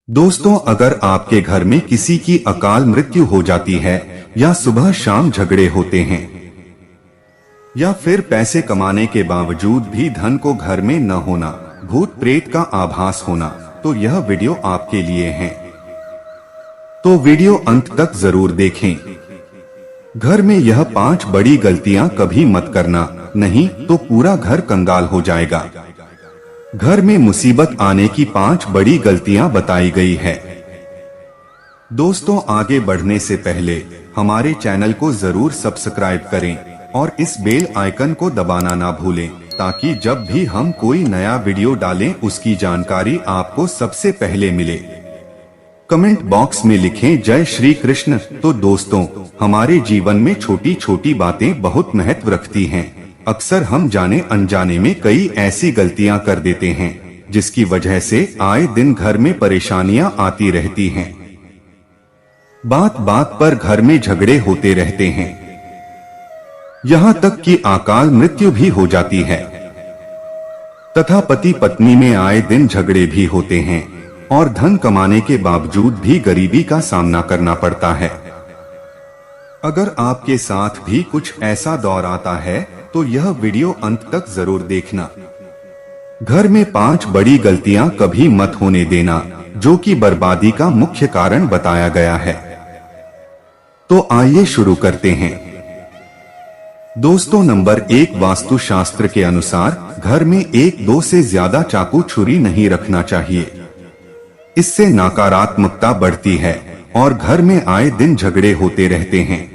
दोस्तों, अगर आपके घर में किसी की अकाल मृत्यु हो जाती है या सुबह शाम झगड़े होते हैं या फिर पैसे कमाने के बावजूद भी धन को घर में न होना, भूत प्रेत का आभास होना, तो यह वीडियो आपके लिए है। तो वीडियो अंत तक जरूर देखें। घर में यह 5 बड़ी गलतियां कभी मत करना, नहीं तो पूरा घर कंगाल हो जाएगा। घर में मुसीबत आने की 5 बड़ी गलतियां बताई गई है। दोस्तों, आगे बढ़ने से पहले हमारे चैनल को जरूर सब्सक्राइब करें और इस बेल आइकन को दबाना ना भूलें, ताकि जब भी हम कोई नया वीडियो डालें उसकी जानकारी आपको सबसे पहले मिले। कमेंट बॉक्स में लिखें जय श्री कृष्ण। तो दोस्तों, हमारे जीवन में छोटी छोटी बातें बहुत महत्व रखती हैं। अक्सर हम जाने अनजाने में कई ऐसी गलतियां कर देते हैं जिसकी वजह से आए दिन घर में परेशानियां आती रहती हैं। बात बात पर घर में झगड़े होते रहते हैं, यहाँ तक कि अकाल मृत्यु भी हो जाती है तथा पति पत्नी में आए दिन झगड़े भी होते हैं और धन कमाने के बावजूद भी गरीबी का सामना करना पड़ता है। अगर आपके साथ भी कुछ ऐसा दौर आता है तो यह वीडियो अंत तक जरूर देखना। घर में 5 बड़ी गलतियां कभी मत होने देना, जो कि बर्बादी का मुख्य कारण बताया गया है। तो आइए शुरू करते हैं। दोस्तों, नंबर 1, वास्तुशास्त्र के अनुसार घर में 1-2 से ज्यादा चाकू छुरी नहीं रखना चाहिए। इससे नकारात्मकता बढ़ती है और घर में आए दिन झगड़े होते रहते हैं।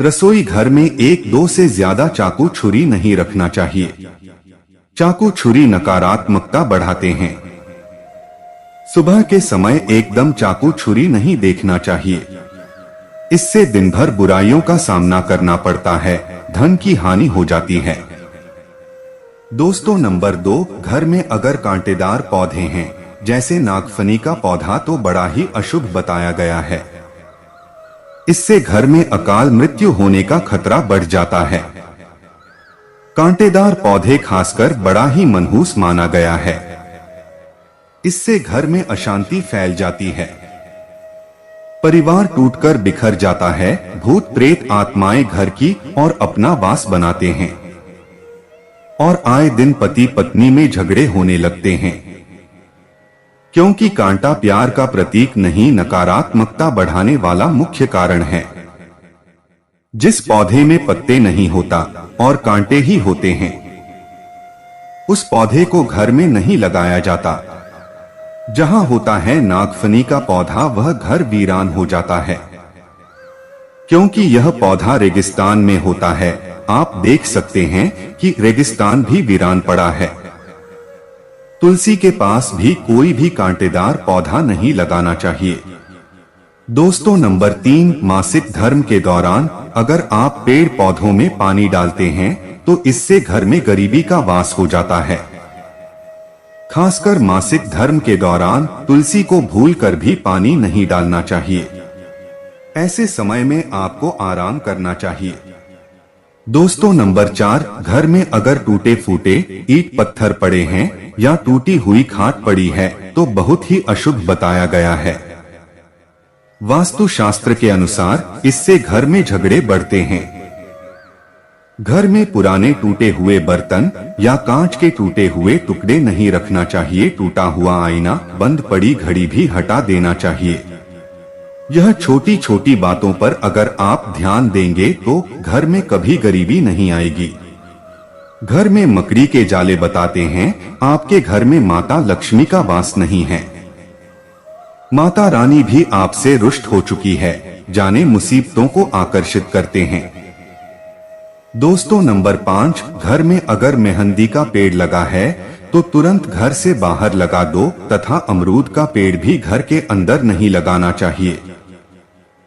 रसोई घर में 1-2 से ज्यादा चाकू छुरी नहीं रखना चाहिए। चाकू छुरी नकारात्मकता बढ़ाते हैं। सुबह के समय एकदम चाकू छुरी नहीं देखना चाहिए। इससे दिन भर बुराइयों का सामना करना पड़ता है, धन की हानि हो जाती है। दोस्तों, नंबर 2, घर में अगर कांटेदार पौधे हैं जैसे नागफनी का पौधा तो बड़ा ही अशुभ बताया गया है। इससे घर में अकाल मृत्यु होने का खतरा बढ़ जाता है। कांटेदार पौधे खासकर बड़ा ही मनहूस माना गया है। इससे घर में अशांति फैल जाती है, परिवार टूटकर बिखर जाता है, भूत प्रेत आत्माएं घर की और अपना वास बनाते हैं और आए दिन पति पत्नी में झगड़े होने लगते हैं, क्योंकि कांटा प्यार का प्रतीक नहीं, नकारात्मकता बढ़ाने वाला मुख्य कारण है। जिस पौधे में पत्ते नहीं होता और कांटे ही होते हैं, उस पौधे को घर में नहीं लगाया जाता। जहां होता है नागफनी का पौधा, वह घर वीरान हो जाता है, क्योंकि यह पौधा रेगिस्तान में होता है। आप देख सकते हैं कि रेगिस्तान भी वीरान पड़ा है। तुलसी के पास भी कोई भी कांटेदार पौधा नहीं लगाना चाहिए। दोस्तों, नंबर 3, मासिक धर्म के दौरान अगर आप पेड़ पौधों में पानी डालते हैं तो इससे घर में गरीबी का वास हो जाता है। खासकर मासिक धर्म के दौरान तुलसी को भूलकर भी पानी नहीं डालना चाहिए। ऐसे समय में आपको आराम करना चाहिए। दोस्तों, नंबर 4, घर में अगर टूटे फूटे ईंट पत्थर पड़े हैं या टूटी हुई खाट पड़ी है तो बहुत ही अशुभ बताया गया है। वास्तुशास्त्र के अनुसार इससे घर में झगड़े बढ़ते हैं। घर में पुराने टूटे हुए बर्तन या कांच के टूटे हुए टुकड़े नहीं रखना चाहिए। टूटा हुआ आईना, बंद पड़ी घड़ी भी हटा देना चाहिए। यह छोटी छोटी बातों पर अगर आप ध्यान देंगे तो घर में कभी गरीबी नहीं आएगी। घर में मकड़ी के जाले बताते हैं आपके घर में माता लक्ष्मी का वास नहीं है। माता रानी भी आपसे रुष्ट हो चुकी है, जाने मुसीबतों को आकर्षित करते हैं। दोस्तों, नंबर 5, घर में अगर मेहंदी का पेड़ लगा है तो तुरंत घर से बाहर लगा दो तथा अमरूद का पेड़ भी घर के अंदर नहीं लगाना चाहिए।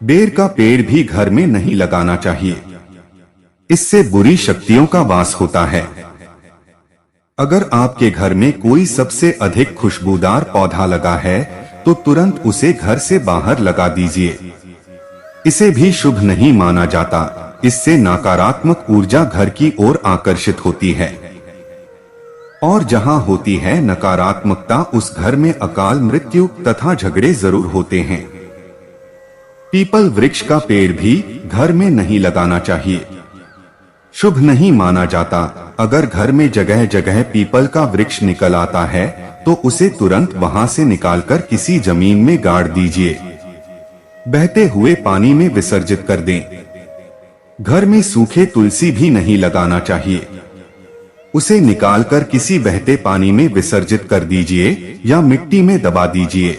बेर का पेड़ भी घर में नहीं लगाना चाहिए। इससे बुरी शक्तियों का वास होता है। अगर आपके घर में कोई सबसे अधिक खुशबूदार पौधा लगा है तो तुरंत उसे घर से बाहर लगा दीजिए। इसे भी शुभ नहीं माना जाता। इससे नकारात्मक ऊर्जा घर की ओर आकर्षित होती है। और जहाँ होती है नकारात्मकता उस घर में अकाल मृत्यु तथा झगड़े जरूर होते हैं। पीपल वृक्ष का पेड़ भी घर में नहीं लगाना चाहिए, शुभ नहीं माना जाता। अगर घर में जगह जगह पीपल का वृक्ष निकल आता है तो उसे तुरंत वहां से निकालकर किसी जमीन में गाड़ दीजिए, बहते हुए पानी में विसर्जित कर दें। घर में सूखे तुलसी भी नहीं लगाना चाहिए, उसे निकालकर किसी बहते पानी में विसर्जित कर दीजिए या मिट्टी में दबा दीजिए।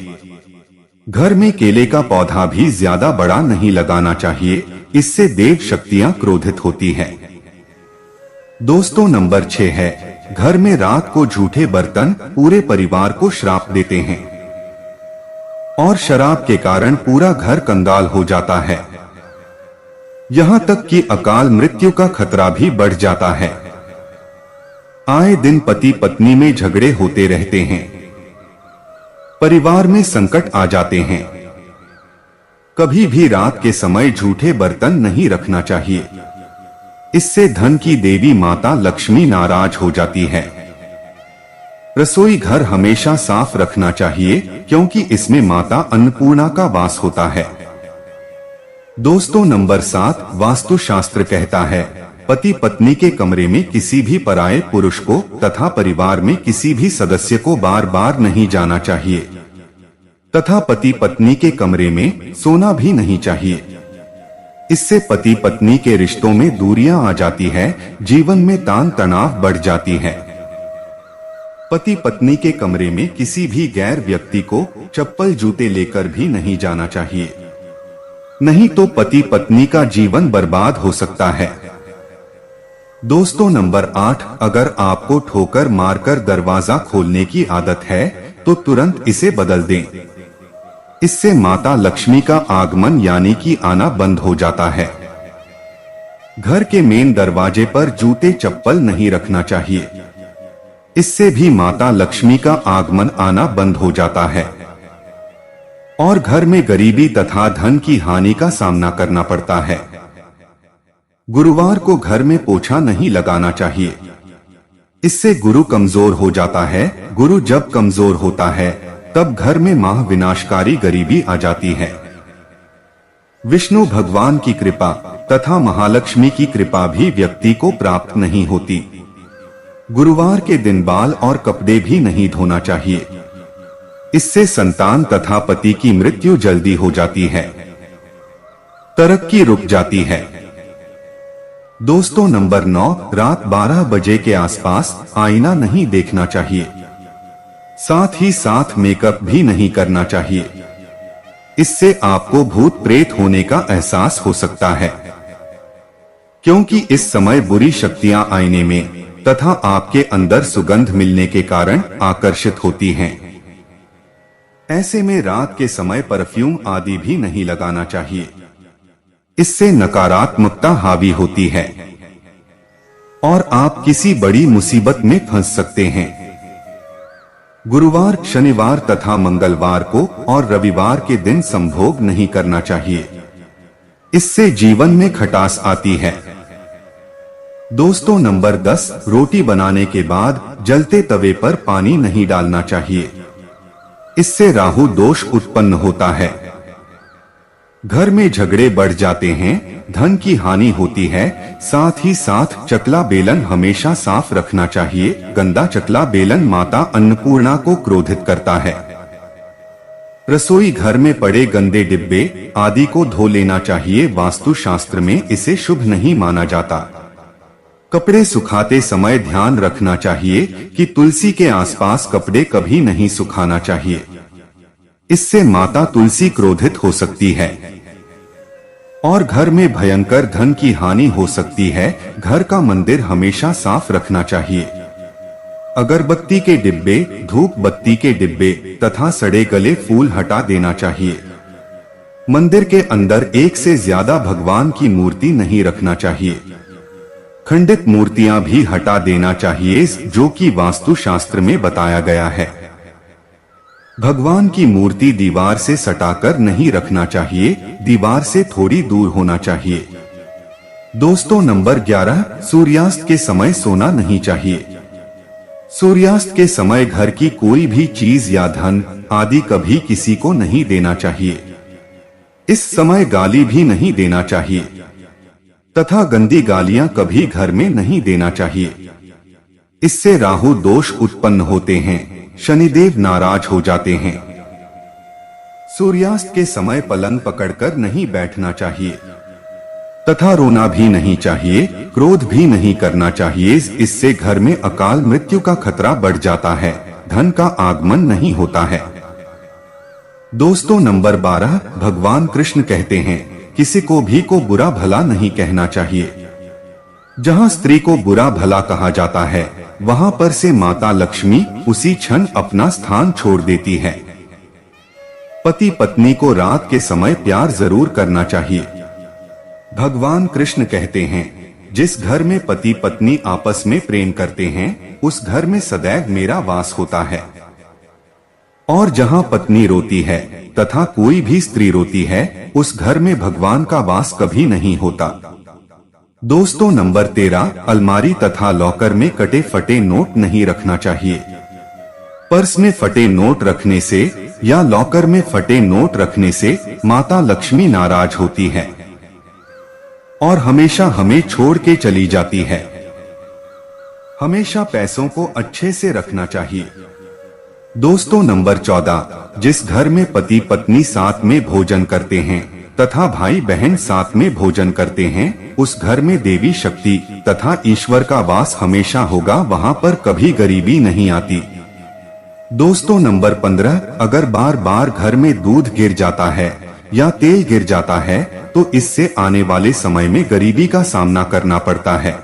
घर में केले का पौधा भी ज्यादा बड़ा नहीं लगाना चाहिए, इससे देव शक्तियां क्रोधित होती हैं। दोस्तों नंबर 6 है, घर में रात को झूठे बर्तन पूरे परिवार को श्राप देते हैं और शराब के कारण पूरा घर कंगाल हो जाता है। यहाँ तक कि अकाल मृत्यु का खतरा भी बढ़ जाता है। आए दिन पति पत्नी में झगड़े होते रहते हैं, परिवार में संकट आ जाते हैं। कभी भी रात के समय झूठे बर्तन नहीं रखना चाहिए, इससे धन की देवी माता लक्ष्मी नाराज हो जाती है। रसोई घर हमेशा साफ रखना चाहिए क्योंकि इसमें माता अन्नपूर्णा का वास होता है। दोस्तों नंबर 7, वास्तुशास्त्र कहता है पति पत्नी के कमरे में किसी भी पराये पुरुष को तथा परिवार में किसी भी सदस्य को बार बार नहीं जाना चाहिए तथा पति पत्नी के कमरे में सोना भी नहीं चाहिए। इससे पति पत्नी के रिश्तों में दूरियां आ जाती है, जीवन में तान तनाव बढ़ जाती है। पति पत्नी के कमरे में किसी भी गैर व्यक्ति को चप्पल जूते लेकर भी नहीं जाना चाहिए, नहीं तो पति पत्नी का जीवन बर्बाद हो सकता है। दोस्तों नंबर 8, अगर आपको ठोकर मारकर दरवाजा खोलने की आदत है तो तुरंत इसे बदल दें, इससे माता लक्ष्मी का आगमन यानी कि आना बंद हो जाता है। घर के मेन दरवाजे पर जूते चप्पल नहीं रखना चाहिए, इससे भी माता लक्ष्मी का आगमन आना बंद हो जाता है और घर में गरीबी तथा धन की हानि का सामना करना पड़ता है। गुरुवार को घर में पोछा नहीं लगाना चाहिए, इससे गुरु कमजोर हो जाता है। गुरु जब कमजोर होता है तब घर में माह विनाशकारी गरीबी आ जाती है। विष्णु भगवान की कृपा तथा महालक्ष्मी की कृपा भी व्यक्ति को प्राप्त नहीं होती। गुरुवार के दिन बाल और कपड़े भी नहीं धोना चाहिए, इससे संतान तथा पति की मृत्यु जल्दी हो जाती है, तरक्की रुक जाती है। दोस्तों नंबर 9, रात 12 बजे के आसपास आईना नहीं देखना चाहिए, साथ ही साथ मेकअप भी नहीं करना चाहिए, इससे आपको भूत प्रेत होने का एहसास हो सकता है, क्योंकि इस समय बुरी शक्तियां आईने में तथा आपके अंदर सुगंध मिलने के कारण आकर्षित होती हैं। ऐसे में रात के समय परफ्यूम आदि भी नहीं लगाना चाहिए, इससे नकारात्मकता हावी होती है और आप किसी बड़ी मुसीबत में फंस सकते हैं। गुरुवार, शनिवार तथा मंगलवार को और रविवार के दिन संभोग नहीं करना चाहिए, इससे जीवन में खटास आती है। दोस्तों नंबर 10, रोटी बनाने के बाद जलते तवे पर पानी नहीं डालना चाहिए, इससे राहु दोष उत्पन्न होता है। घर में झगड़े बढ़ जाते हैं, धन की हानि होती है। साथ ही साथ चकला बेलन हमेशा साफ रखना चाहिए, गंदा चकला बेलन माता अन्नपूर्णा को क्रोधित करता है। रसोई घर में पड़े गंदे डिब्बे आदि को धो लेना चाहिए, वास्तु शास्त्र में इसे शुभ नहीं माना जाता। कपड़े सुखाते समय ध्यान रखना चाहिए कि तुलसी के आसपास कपड़े कभी नहीं सुखाना चाहिए, इससे माता तुलसी क्रोधित हो सकती है और घर में भयंकर धन की हानि हो सकती है। घर का मंदिर हमेशा साफ रखना चाहिए। अगरबत्ती के डिब्बे, धूप बत्ती के डिब्बे तथा सड़े गले फूल हटा देना चाहिए। मंदिर के अंदर एक से ज्यादा भगवान की मूर्ति नहीं रखना चाहिए। खंडित मूर्तियां भी हटा देना चाहिए, जो कि वास्तु शास्त्र में बताया गया है। भगवान की मूर्ति दीवार से सटाकर नहीं रखना चाहिए, दीवार से थोड़ी दूर होना चाहिए। दोस्तों नंबर 11, सूर्यास्त के समय सोना नहीं चाहिए। सूर्यास्त के समय घर की कोई भी चीज या धन आदि कभी किसी को नहीं देना चाहिए। इस समय गाली भी नहीं देना चाहिए तथा गंदी गालियां कभी घर में नहीं देना चाहिए। इससे राहु दोष उत्पन्न होते हैं, शनिदेव नाराज हो जाते हैं। सूर्यास्त के समय पलंग पकड़कर नहीं बैठना चाहिए तथा रोना भी नहीं चाहिए, क्रोध भी नहीं करना चाहिए। इससे घर में अकाल मृत्यु का खतरा बढ़ जाता है, धन का आगमन नहीं होता है। दोस्तों, नंबर 12, भगवान कृष्ण कहते हैं किसी को भी को बुरा भला नहीं कहना चाहिए। जहां स्त्री को बुरा भला कहा जाता है वहां पर से माता लक्ष्मी उसी क्षण अपना स्थान छोड़ देती है। पति पत्नी को रात के समय प्यार जरूर करना चाहिए। भगवान कृष्ण कहते हैं जिस घर में पति पत्नी आपस में प्रेम करते हैं उस घर में सदैव मेरा वास होता है। और जहां पत्नी रोती है तथा कोई भी स्त्री रोती है उस घर में भगवान का वास कभी नहीं होता। दोस्तों, नंबर 13, अलमारी तथा लॉकर में कटे फटे नोट नहीं रखना चाहिए। पर्स में फटे नोट रखने से या लॉकर में फटे नोट रखने से माता लक्ष्मी नाराज होती है और हमेशा हमें छोड़ के चली जाती है। हमेशा पैसों को अच्छे से रखना चाहिए। दोस्तों, नंबर 14, जिस घर में पति पत्नी साथ में भोजन करते हैं तथा भाई बहन साथ में भोजन करते हैं उस घर में देवी शक्ति तथा ईश्वर का वास हमेशा होगा, वहां पर कभी गरीबी नहीं आती। दोस्तों, नंबर 15, अगर बार बार घर में दूध गिर जाता है या तेल गिर जाता है तो इससे आने वाले समय में गरीबी का सामना करना पड़ता है।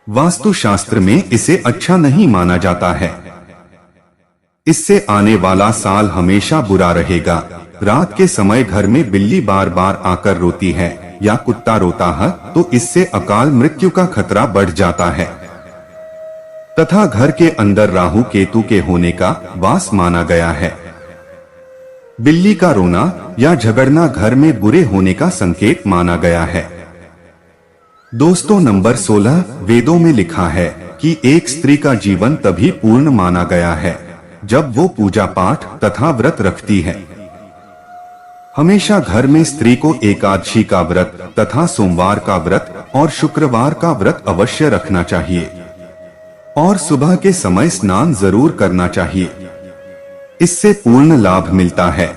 वास्तु शास्त्र में इसे अच्छा नहीं माना जाता है। इससे आने वाला साल हमेशा बुरा रहेगा। रात के समय घर में बिल्ली बार बार आकर रोती है या कुत्ता रोता है तो इससे अकाल मृत्यु का खतरा बढ़ जाता है तथा घर के अंदर राहु केतु के होने का वास माना गया है। बिल्ली का रोना या झगड़ना घर में बुरे होने का संकेत माना गया है। दोस्तों, नंबर 16, वेदों में लिखा है कि एक स्त्री का जीवन तभी पूर्ण माना गया है जब वो पूजा पाठ तथा व्रत रखती है। हमेशा घर में स्त्री को एकादशी का व्रत तथा सोमवार का व्रत और शुक्रवार का व्रत अवश्य रखना चाहिए और सुबह के समय स्नान जरूर करना चाहिए। इससे पूर्ण लाभ मिलता है।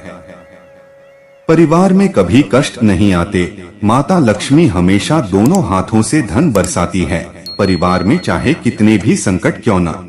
परिवार में कभी कष्ट नहीं आते। माता लक्ष्मी हमेशा दोनों हाथों से धन बरसाती है, परिवार में चाहे कितने भी संकट क्यों न